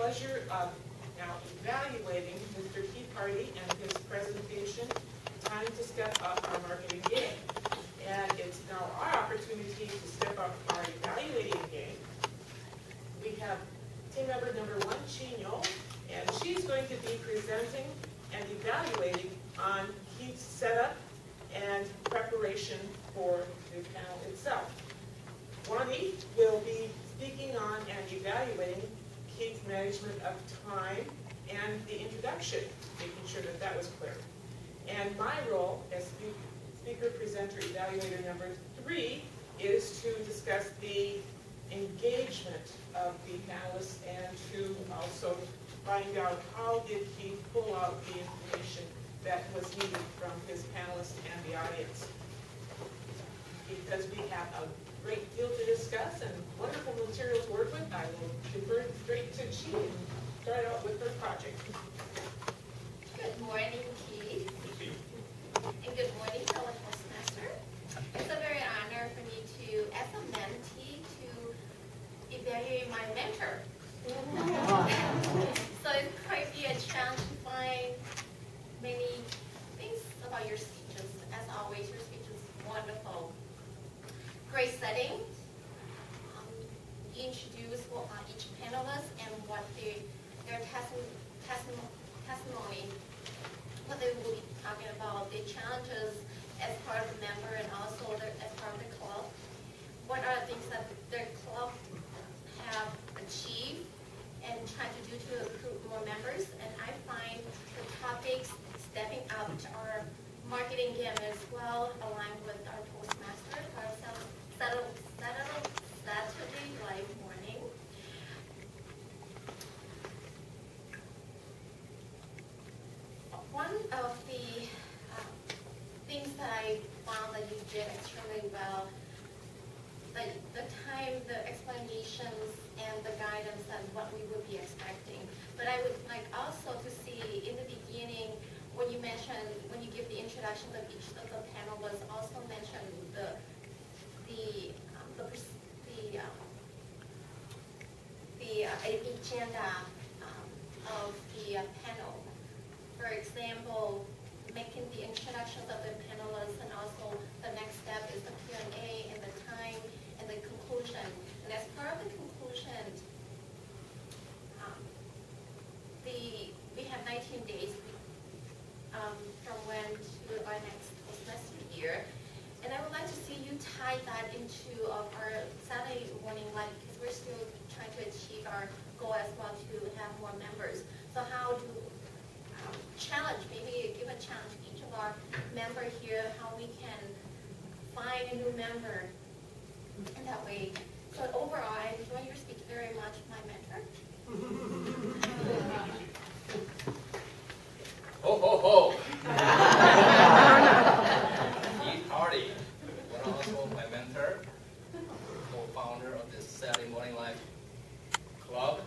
pleasure of now evaluating Mr. Keith Hardy and his presentation, Time to Step Up Our Marketing Game. And it's now our opportunity to step up our evaluating game. We have team member number 1, Chino, and she's going to be presenting and evaluating on Keith's setup and preparation for the panel itself. Wani will be speaking on and evaluating Keith's management of time and the introduction, making sure that that was clear. And my role as speaker, presenter, evaluator number 3 is to discuss the engagement of the panelists and to also find out how did Keith pull out the information that was needed from his panelists and the audience. Because we have a great deal to discuss and wonderful material to work with, I will defer straight to Chi and start out with her project. Good morning, Keith. And good morning, fellow Toastmaster. It's a very honor for me to, as a mentee, to evaluate my mentor. So it might be a challenge to find many things about your speeches. As always, your speech is wonderful. Great setting. You introduce each panelist and what their testimony, what they will be talking about, the challenges as part of the member and also as part of the club. What are the things that their club have achieved and trying to do to recruit more members. And I find the topics stepping up our marketing game as well, aligned with our Toastmaster, our Saturday live morning. One of the things that I found that you did extremely well, the time, the explanations, and the guidance and what we would be expecting. But I would like also to see in the beginning when you mentioned, when you give the introduction of each of the panelists, also mention the agenda of the panel. For example, making the introductions of the panelists, and also the next step is the Q&A and the time and the conclusion. And as part of the conclusion, we have 19 days from when to our next semester year. And I would like to see you tie that into our Saturday morning live, because we're still trying to achieve our goal as well to have more members. So how do challenge, maybe give a challenge to each of our members here, how we can find a new member in that way. So overall, I enjoy your speech very much, my mentor. Ho, ho, ho! Keith Hardy, also my mentor, co-founder of this Saturday Morning Live Club.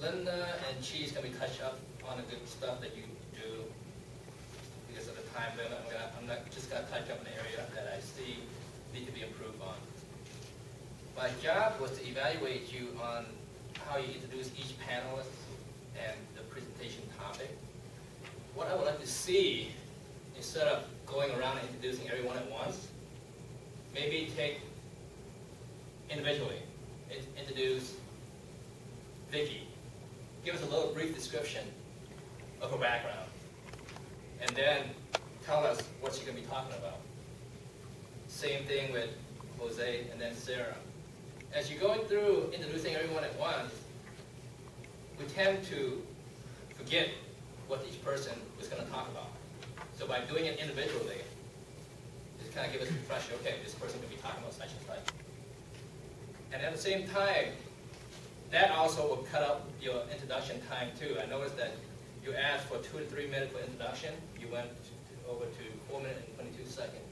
Linda and Chi is going to be touch up on the good stuff that you do. Because of the time limit, I'm not just going to touch up an area that I see need to be improved on. My job was to evaluate you on how you introduce each panelist and the presentation topic. What I would like to see, instead of going around and introducing everyone at once, maybe take individually, introduce Vicky. Give us a little brief description of her background, and then tell us what she's going to be talking about. Same thing with Jose and then Sarah. As you're going through introducing everyone at once, we tend to forget what each person was going to talk about. So by doing it individually, it kind of gives us a refresher, okay, this person could be talking about such and such. And at the same time, that also will cut out your introduction time too. I noticed that you asked for 2 to 3 minutes for introduction. You went over to 4 minutes and 22 seconds.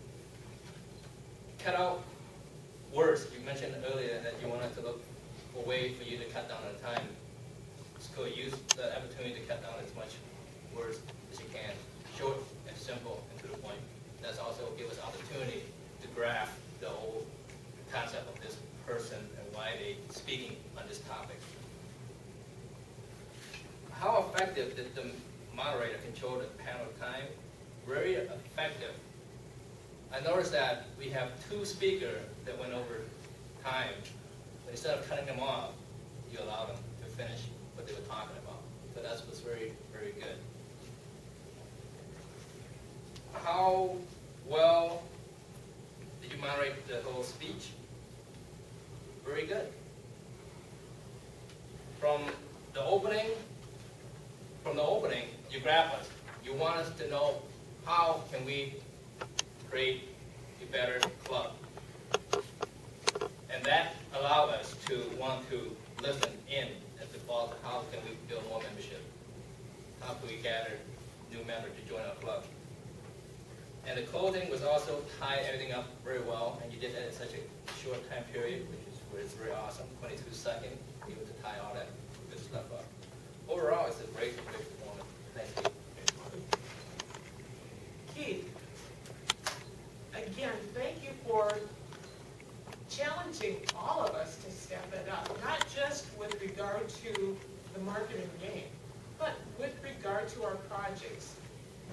Cut out words. You mentioned earlier that you wanted to look for a way for you to cut down on time. So use the opportunity to cut down as much words as you can. Short and simple and to the point. That's also give us opportunity to grasp the whole concept of this person and why they're speaking on this topic. how effective did the moderator control the panel time? Very effective. I noticed that we have 2 speakers that went over time. But instead of cutting them off, you allow them to finish what they were talking about. So that was very, very good. How well did you moderate the whole speech? Very good. From the opening, you grab us. You want us to know how can we create a better club. And that allowed us to want to listen in at the fall. How can we build more membership? How can we gather new members to join our club? And the closing was also tie everything up very well, and you did that in such a short time period, which is very awesome. 22 seconds, able to tie all that good stuff up. Overall, it's a great performance. Thank you. Keith, again, thank you for challenging all of us to step it up, not just with regard to the marketing game, but with regard to our projects.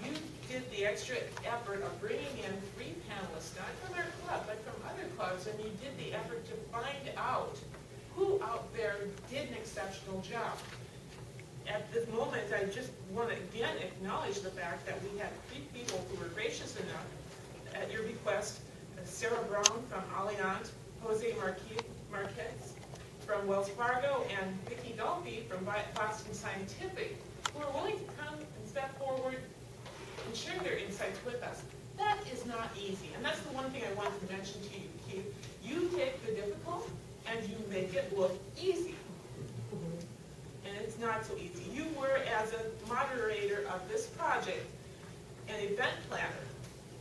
You did the extra effort of bringing in 3 panelists, not from our club, but from other clubs, and you did the effort to find out who out there did an exceptional job. At this moment, I just want to again acknowledge the fact that we had 3 people who were gracious enough, at your request, Sarah Brown from Allianz, Jose Marquez from Wells Fargo, and Vicki Dolphy from Boston Scientific, who are willing to come and step forward and share their insights with us. That is not easy, and that's the one thing I wanted to mention to you, Keith. You take the difficult and you make it look easy. And it's not so easy. You were, as a moderator of this project, an event planner,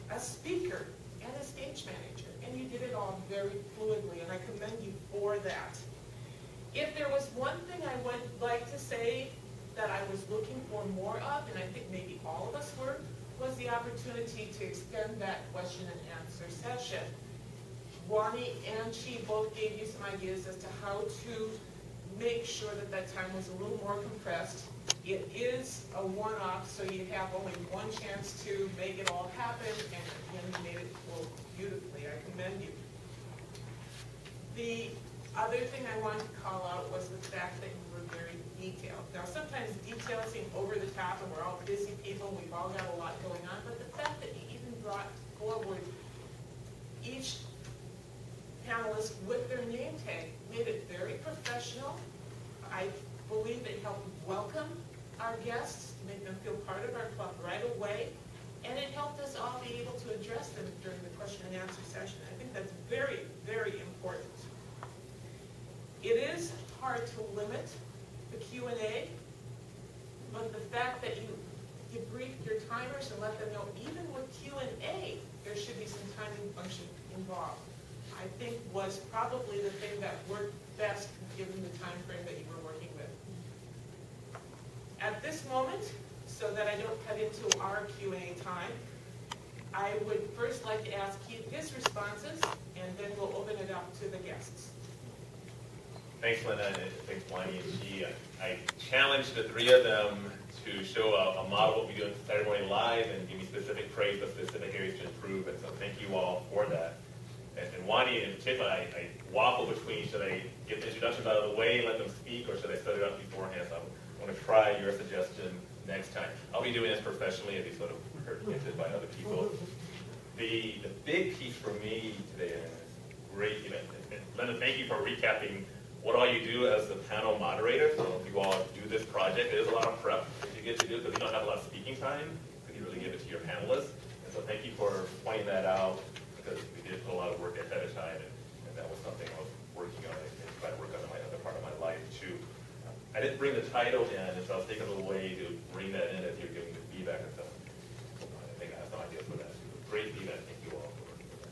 a speaker, and a stage manager, and you did it all very fluidly, and I commend you for that. If there was one thing I would like to say that I was looking for more of, and I think maybe all of us were, was the opportunity to extend that question and answer session. Wani and Chi both gave you some ideas as to how to make sure that that time was a little more compressed. It is a one-off, so you have only one chance to make it all happen, and you made it flow beautifully. I commend you. The other thing I wanted to call out was the fact that you were very detailed. Now, sometimes details seem over the top, and we're all busy people, we've all got a lot going on, but the fact that you even brought forward each panelist with their name tag made it very professional. I believe it helped welcome our guests, make them feel part of our club right away, and it helped us all be able to address them during the question and answer session. I think that's very, very important. It is hard to limit the Q&A, but the fact that you briefed your timers and let them know even with Q&A, there should be some timing function involved, I think was probably the thing that worked best given the time frame that you were working with. At this moment, so that I don't cut into our Q&A time, I would first like to ask Keith his responses, and then we'll open it up to the guests. Thanks, Linda, and thanks, Wani and Chi. I challenged the 3 of them to show a model of what we do in Saturday Morning Live and give me specific praise of specific areas to improve, and so thank you all for that. And Wani in particular, I waffle between should I get the introductions out of the way and let them speak, or should I set it up beforehand? So I want to try your suggestion next time. I'll be doing this professionally, as you sort of heard hinted by other people. The big piece for me today, and it's great, and Linda, thank you for recapping what all you do as the panel moderator. So if you all do this project, there's a lot of prep that you get to do because you don't have a lot of speaking time, because you really give it to your panelists. And so thank you for pointing that out, because we did put a lot of work ahead of time, and that was something I was working on and trying to work on in my other part of my life too. I didn't bring the title in, and so I was taking a little way to bring that in as you're giving the feedback and stuff. I think I have some ideas for that too. Great feedback, thank you all for working with that.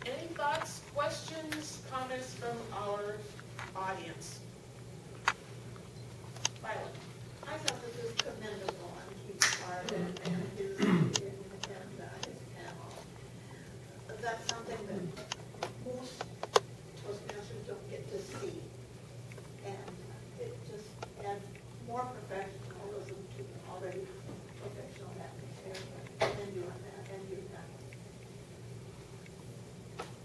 Any thoughts, questions, comments from our audience? Violet. I thought this was commendable on Keith's part and his panel. That's something that most Toastmasters don't get to see.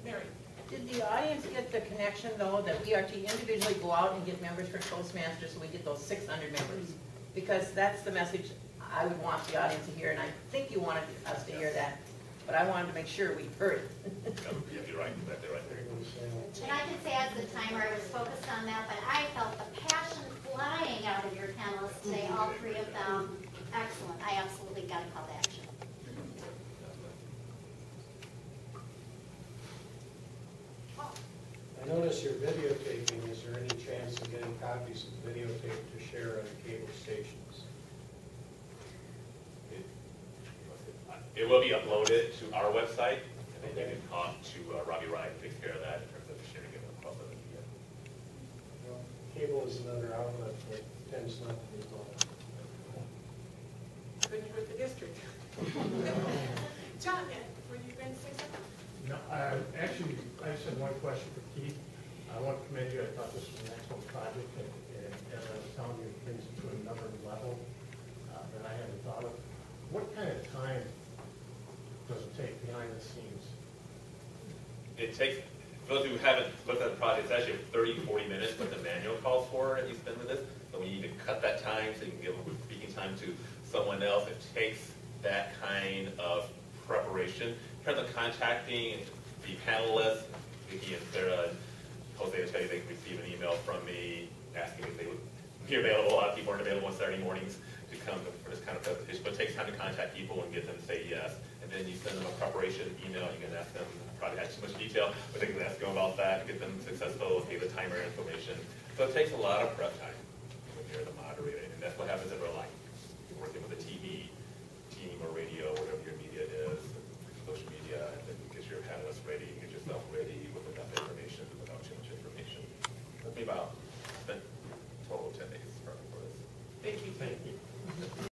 Mary? Did the audience get the connection, though, that we are to individually go out and get members for Toastmasters so we get those 600 members? Because that's the message I would want the audience to hear, and I think you wanted us to hear that, but I wanted to make sure we heard it. Yeah, you're right, exactly right there. And I can say as the timer, I was focused on that, but I felt the passion flying out of your panelists today, all three of them. Excellent. I absolutely got a call to action. I notice you're videotaping. Is there any chance of getting copies of the videotape to share on the cable stations? It will be uploaded to our website, and then you can talk to Robbie Wright, who takes care of that in terms of sharing it across the media. Well, cable is another outlet that tends not to be involved. Couldn't hurt the district. John, were you going to say something? No, actually, I just had one question for Keith. I want to commend you. I thought this was an excellent project, and as I was telling you, it brings it to another level that I hadn't thought of. What kind of time does it take behind the scenes? It takes, for those who haven't looked at the project, it's actually 30, 40 minutes what the manual calls for that you spend with this. So we need to cut that time so you can give speaking time to someone else. It takes that kind of preparation. In terms of contacting the panelists, Vicki and Sarah and Jose will tell you they receive an email from me asking if they would be available. A lot of people aren't available on Saturday mornings to come for this kind of presentation, but it takes time to contact people and get them to say yes. And then you send them a preparation email. You can ask them, I probably had too much detail, but they can ask them about that, get them successful, give the timer information. So it takes a lot of prep time when you're the moderator, and that's what happens in real life. You're working with a TV team or radio, whatever your media is, social media, and then you get your panelists ready, get yourself ready with enough information, without too much information. It'll be about, spent total 10 days for this. Thank you. Thank you.